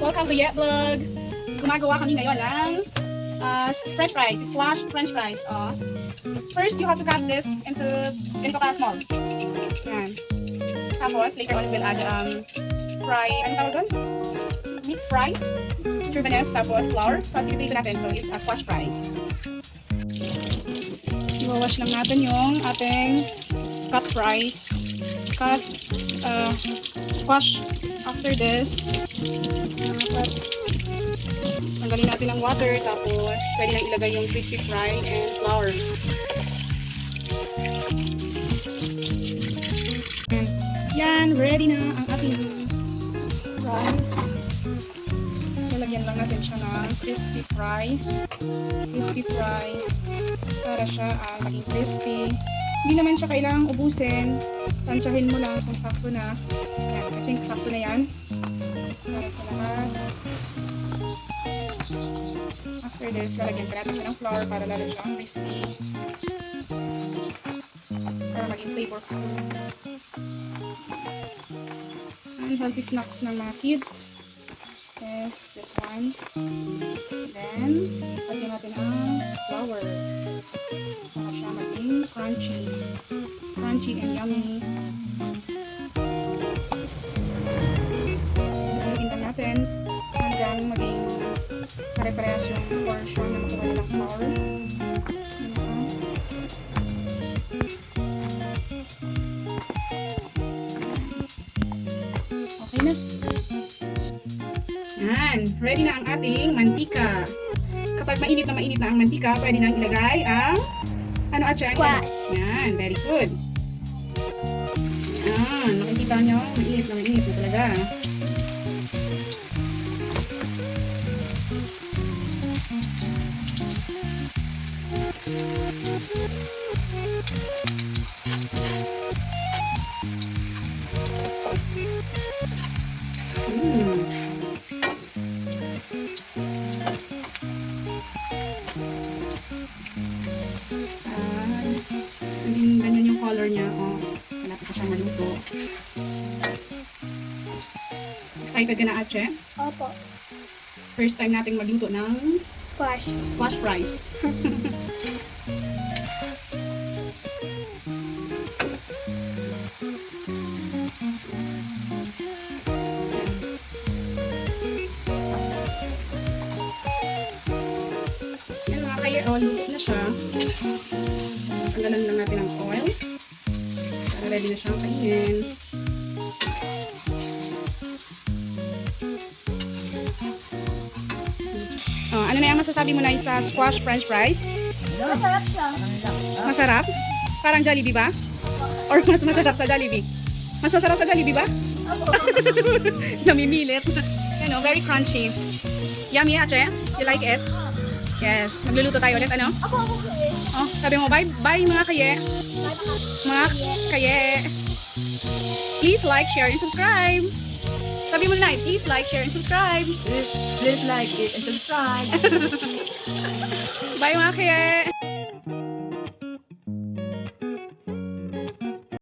Welcome to Yet Vlog! Gumagawa kami ngayon ng french fries, squash french fries. First, you have to cut this into ganito ka small. Yan. Tapos, later on, we'll add fry, anong tawag doon? Mixed fry, turbanese, tapos flour. Tapos, ipipito natin. So, it's a squash fries. Iwawash lang natin yung ating cut fries. Cut squash. After this, tanggalin natin ang water, tapos pwede na ilagay yung crispy fry and flour. Yan, ready na ang ating fries. Lalagyan lang natin siya ng crispy fry. Crispy fry para siya maging crispy. Hindi naman siya kailangang ubusin. Tansyahin mo lang kung sakto na. Yan, I think sakto na yan. Para sa lahat. After this, lalagyan pa natin siya ng flour para lalo siyang crispy. Para maging flavorful. And healthy snacks ng mga kids. Yes, this one. Then, lagyan natin ang flour. Para siya maging crunchy. Crunchy and yummy. Lagyan lang natin hanggang maging pare-parehas yung portion na makuha ng flour. Okay na. Yan. Ready na ang ating mantika. Kapag mainit na ang mantika, pwede nang ilagay ang Squash. Yan. Very good. Yan. Makikita nyo, mainit na talaga. Naging ganyan yung color niya. Malapit na siyang maluto. Excited ka na, Ache? Opo. First time nating magluto ng Squash. squash fries. Yan mga kaya, luto na siya. Tanggalan lang natin ang oil. Para ready na siyang kainin. Ano na yung masasabi mo na sa squash french fries? Masarap siya. Masarap? Parang Jollibee ba? Or mas masarap sa Jollibee? Mas masarap sa Jollibee ba? Opo. Namimilit. You know, very crunchy. Yummy, Ache? You like it? Yes. Magluluto tayo ulit, ano? Opo. Oh, sabi mo, bye, bye mga kaye. Mga kaye. Please like, share, and subscribe. Sabi mo na, please like, share, and subscribe. Please like it and subscribe. Bye mga kaye.